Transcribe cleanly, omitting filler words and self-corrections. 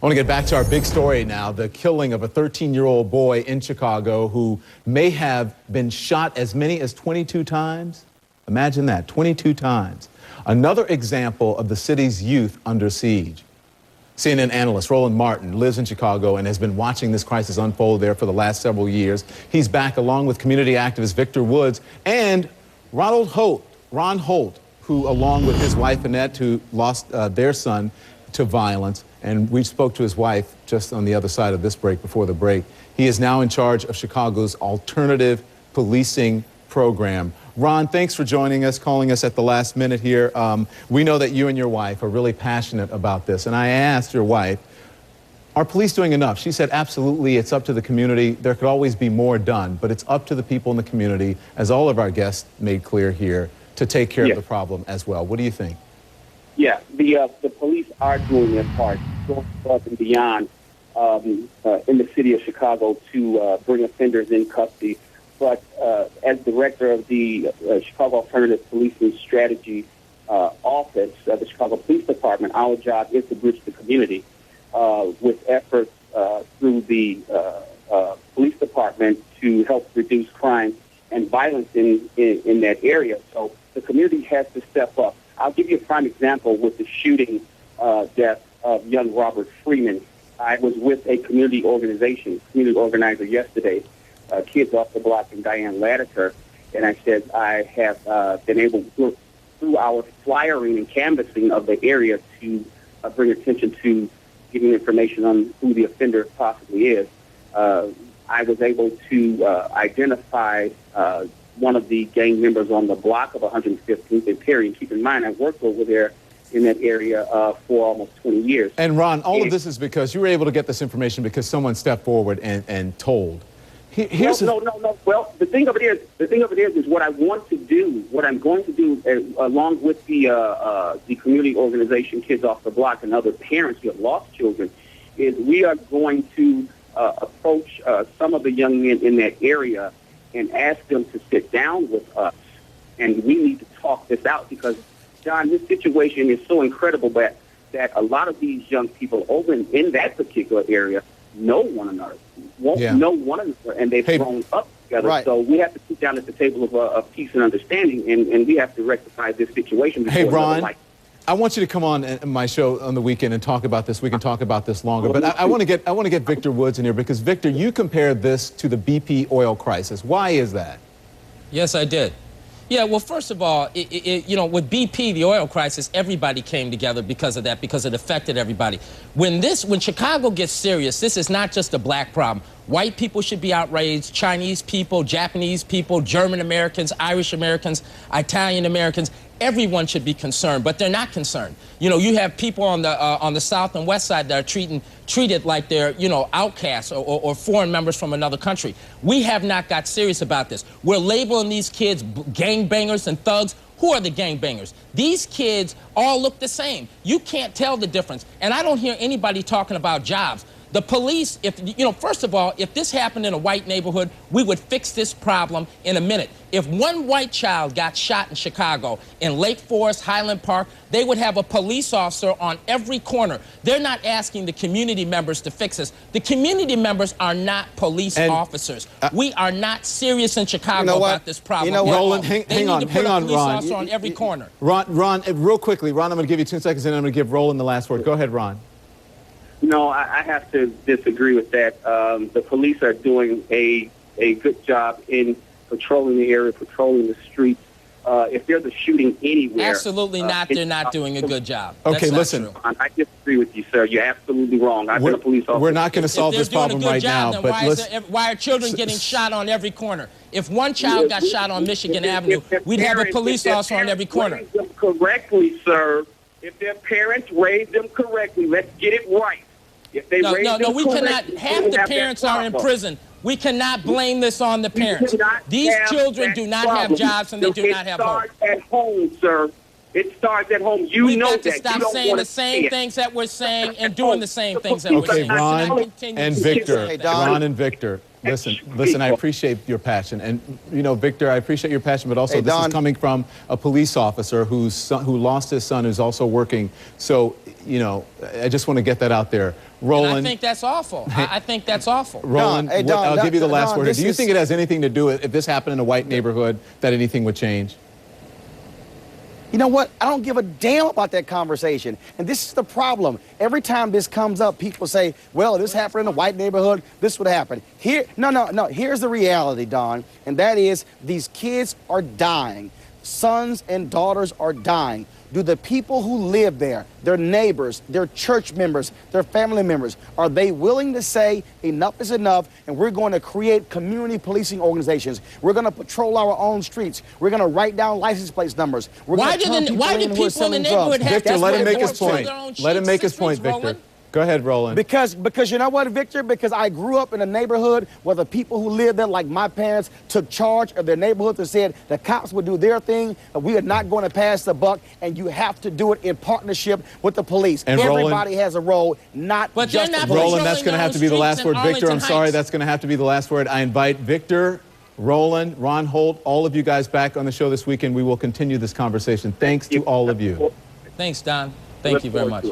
I want to get back to our big story now, the killing of a 13-year-old boy in Chicago who may have been shot as many as 22 times. Imagine that, 22 times. Another example of the city's youth under siege. CNN analyst Roland Martin lives in Chicago and has been watching this crisis unfold there for the last several years. He's back along with community activist Victor Woods and Ron Holt, who, along with his wife Annette, who lost their son to violence, and we spoke to his wife just on the other side of this break, before the break. He is now in charge of Chicago's alternative policing program. Ron, thanks for joining us, calling us at the last minute here. We know that you and your wife are really passionate about this, and I asked your wife, are police doing enough? She said, absolutely, it's up to the community. There could always be more done, but it's up to the people in the community, as all of our guests made clear here, to take care of the problem as well. What do you think? Yeah, the police are doing their part, going above and beyond in the city of Chicago to bring offenders in custody. But as director of the Chicago Alternative Policing Strategy Office of the Chicago Police Department, our job is to bridge the community with efforts through the police department to help reduce crime and violence in that area. So the community has to step up. I'll give you a prime example with the shooting death of young Robert Freeman. I was with a community organizer yesterday, Kids Off the Block and Diane Latiker, and I said I have been able, through our flyering and canvassing of the area, to bring attention to giving information on who the offender possibly is. I was able to identify one of the gang members on the block of 115th and Perry. And keep in mind, I worked over there in that area for almost 20 years. And Ron, all of this is because you were able to get this information because someone stepped forward and told. No. Well, the thing of it is what I want to do, what I'm going to do, along with the community organization Kids Off the Block and other parents who have lost children, is we are going to approach some of the young men in that area and ask them to sit down with us. And we need to talk this out because, John, this situation is so incredible that a lot of these young people over in that particular area know one another, know one another, and they've grown up together. Right. So we have to sit down at the table of peace and understanding, and we have to rectify this situation. Hey, Ron, I want you to come on my show on the weekend and talk about this. We can talk about this longer, but I want to get Victor Woods in here because, Victor, you compared this to the BP oil crisis. Why is that? Yes, I did. Yeah, well, first of all, you know, with BP, the oil crisis, everybody came together because of that, because it affected everybody. When Chicago gets serious, this is not just a black problem. White people should be outraged, Chinese people, Japanese people, German Americans, Irish Americans, Italian Americans. Everyone should be concerned, but they're not concerned. You know, you have people on the south and west side that are treated like they're, you know, outcasts or foreign members from another country. We have not got serious about this. We're labeling these kids gangbangers and thugs. Who are the gangbangers? These kids all look the same. You can't tell the difference. And I don't hear anybody talking about jobs. The police, first of all, if this happened in a white neighborhood, we would fix this problem in a minute. If one white child got shot in Chicago, in Lake Forest, Highland Park, they would have a police officer on every corner. They're not asking the community members to fix this. The community members are not police officers. We are not serious in Chicago about this problem. You know what, Roland, hang on, Ron. Police officer on every corner. Ron, real quickly, Ron, I'm going to give you 2 seconds, and then I'm going to give Roland the last word. Go ahead, Ron. No, I have to disagree with that. The police are doing a good job in patrolling the area, patrolling the streets. If there's a shooting anywhere... Absolutely not. They're not doing a good job. Okay, listen. I disagree with you, sir. You're absolutely wrong. I've been a police officer. We're not going to solve this problem right now. But why are children getting shot on every corner? If one child got shot on Michigan Avenue, we'd have a police officer on every corner. Raise them correctly, sir. If their parents raise them correctly, let's get it right. If they we cannot. Half the parents are in prison. We cannot blame this on the parents. These children do not have jobs and they do not have hope. It starts at home, sir. It starts at home. We've got to stop saying the same things that we're saying and doing the same things that we're saying. Ron and Victor. Ron and Victor. Listen, I appreciate your passion. And, you know, Victor, I appreciate your passion, but also this is coming from a police officer who lost his son, who's also working. So, you know, I just want to get that out there. Roland. And I think that's awful. I think that's awful. Roland, Don, hey, Don, I'll give you the last Don, word. this Do you is- think it has anything to do with, if this happened in a white neighborhood, that anything would change? You know what? I don't give a damn about that conversation. And this is the problem. Every time this comes up, people say, well, this happened in a white neighborhood, this would happen. No. Here's the reality, Don, and that is these kids are dying. Sons and daughters are dying. Do the people who live there, their neighbors, their church members, their family members, are they willing to say enough is enough and we're going to create community policing organizations? We're going to patrol our own streets. We're going to write down license plate numbers. Why do people in the neighborhood have Victor, to let him wear make his more point. their own Let him sheets make to his point, streets, Victor. Roland? Go ahead, Roland. Because you know what, Victor? Because I grew up in a neighborhood where the people who lived there, like my parents, took charge of their neighborhoods and said the cops would do their thing, but we are not going to pass the buck, and you have to do it in partnership with the police. And Everybody has a role, not But just they're the not police. Roland, that's going to have to be the last word. streets in Victor, I'm Arlington sorry, Heights. that's going to have to be the last word. I invite Victor, Roland, Ron Holt, all of you guys back on the show this weekend. We will continue this conversation. Thanks to all of you. Thanks, Don. Thank you very much.